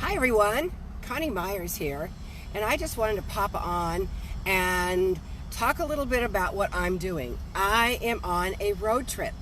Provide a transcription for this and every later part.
Hi everyone, Connie Myers here, and I just wanted to pop on and talk a little bit about what I'm doing. I am on a road trip.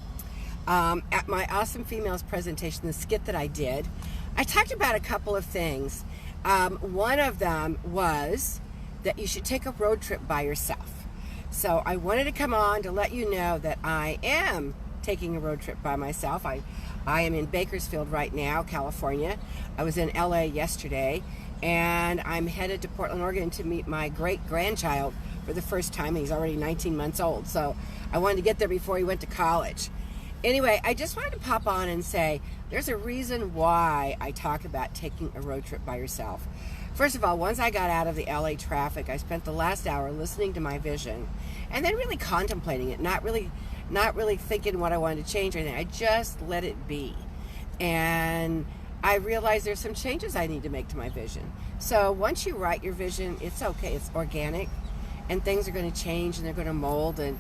At my Awesome Females presentation, the skit that I did, I talked about a couple of things. One of them was that you should take a road trip by yourself. So I wanted to come on to let you know that I am taking a road trip by myself. I am in Bakersfield right now, California. I was in LA yesterday, and I'm headed to Portland, Oregon to meet my great-grandchild for the first time. He's already 19 months old, so I wanted to get there before he went to college. Anyway, I just wanted to pop on and say there's a reason why I talk about taking a road trip by yourself. First of all, once I got out of the LA traffic, I spent the last hour listening to my vision and then really contemplating it, not really thinking what I wanted to change or anything. I just let it be. And I realized there's some changes I need to make to my vision. So once you write your vision, it's okay. It's organic, and things are going to change, and they're going to mold. And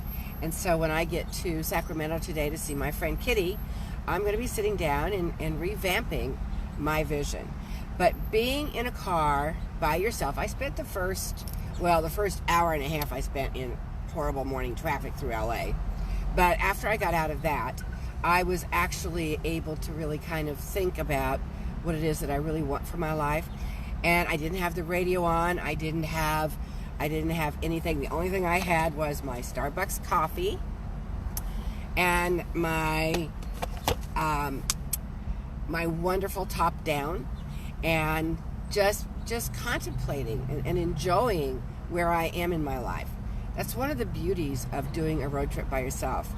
so when I get to Sacramento today to see my friend Kitty, I'm going to be sitting down and revamping my vision. But being in a car by yourself, I spent the first hour and a half I spent in horrible morning traffic through LA. But after I got out of that, I was actually able to really kind of think about what it is that I really want for my life. And I didn't have the radio on. I didn't have anything. The only thing I had was my Starbucks coffee and my wonderful top down, and just contemplating and enjoying where I am in my life. That's one of the beauties of doing a road trip by yourself.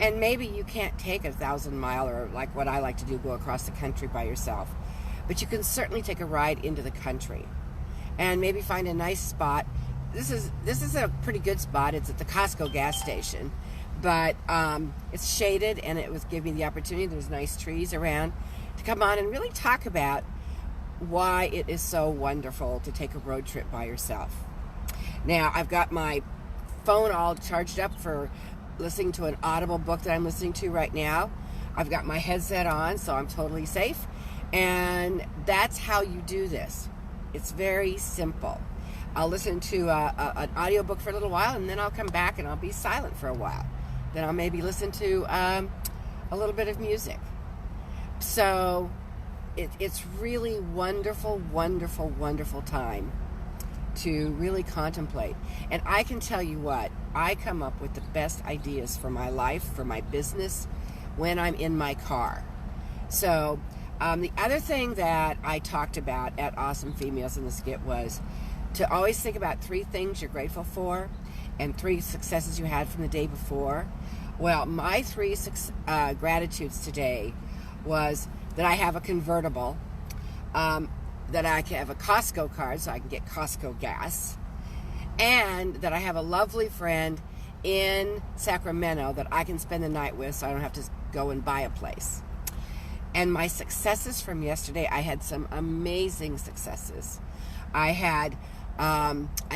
And maybe you can't take 1,000-mile, or like what I like to do, go across the country by yourself. But you can certainly take a ride into the country and maybe find a nice spot. This is a pretty good spot. It's at the Costco gas station, but it's shaded, and it was giving me the opportunity. There's nice trees around to come on and really talk about why it is so wonderful to take a road trip by yourself. Now, I've got my phone all charged up for listening to an Audible book that I'm listening to right now. I've got my headset on, so I'm totally safe. And that's how you do this. It's very simple. I'll listen to an audiobook for a little while, and then I'll come back and I'll be silent for a while. Then I'll maybe listen to a little bit of music. So it's really wonderful, wonderful, wonderful time to really contemplate. And I can tell you what, I come up with the best ideas for my life, for my business, when I'm in my car. So the other thing that I talked about at Awesome Females in the skit was to always think about 3 things you're grateful for and 3 successes you had from the day before. Well, my 3 gratitudes today was that I have a convertible, that I can have a Costco card so I can get Costco gas, and that I have a lovely friend in Sacramento that I can spend the night with so I don't have to go and buy a place. And my successes from yesterday, I had some amazing successes. I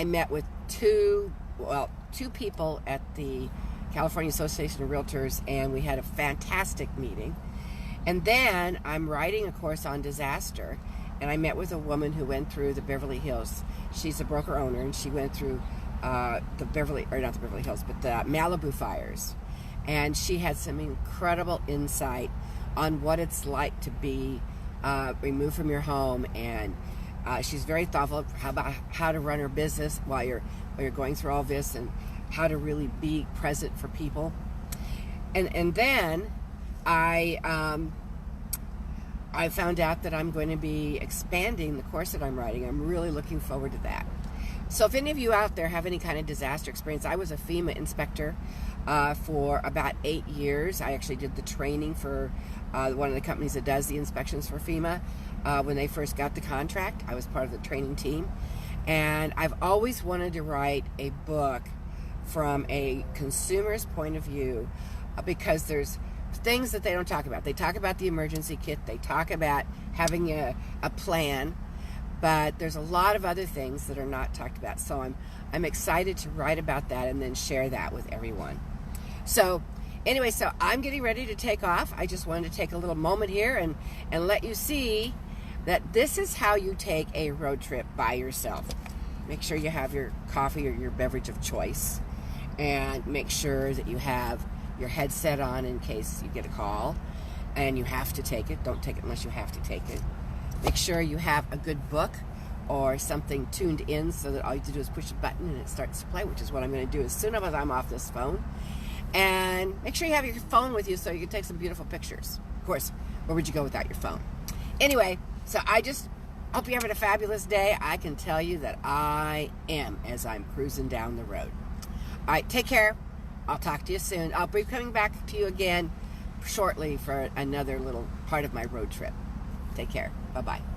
met with two people at the California Association of Realtors, and we had a fantastic meeting. And then I'm writing a course on disaster, and I met with a woman who went through the Beverly Hills. She's a broker owner, and she went through the Malibu fires. And she had some incredible insight on what it's like to be removed from your home. And she's very thoughtful about how to run her business while you're going through all this, and how to really be present for people. And then I found out that I'm going to be expanding the course that I'm writing. I'm really looking forward to that. So if any of you out there have any kind of disaster experience, I was a FEMA inspector for about 8 years. I actually did the training for one of the companies that does the inspections for FEMA. When they first got the contract, I was part of the training team. And I've always wanted to write a book from a consumer's point of view, because there's things that they don't talk about. They talk about the emergency kit. They talk about having a plan. But there's a lot of other things that are not talked about. So I'm excited to write about that and then share that with everyone. So anyway, I'm getting ready to take off. I just wanted to take a little moment here and let you see that this is how you take a road trip by yourself. Make sure you have your coffee or your beverage of choice, and make sure that you have your headset on in case you get a call and you have to take it. Don't take it unless you have to take it. Make sure you have a good book or something tuned in so that all you have to do is push a button and it starts to play, which is what I'm going to do as soon as I'm off this phone. And make sure you have your phone with you so you can take some beautiful pictures. Of course, where would you go without your phone? Anyway, so I just hope you're having a fabulous day. I can tell you that I am as I'm cruising down the road. All right, take care. I'll talk to you soon. I'll be coming back to you again shortly for another little part of my road trip. Take care. Bye-bye.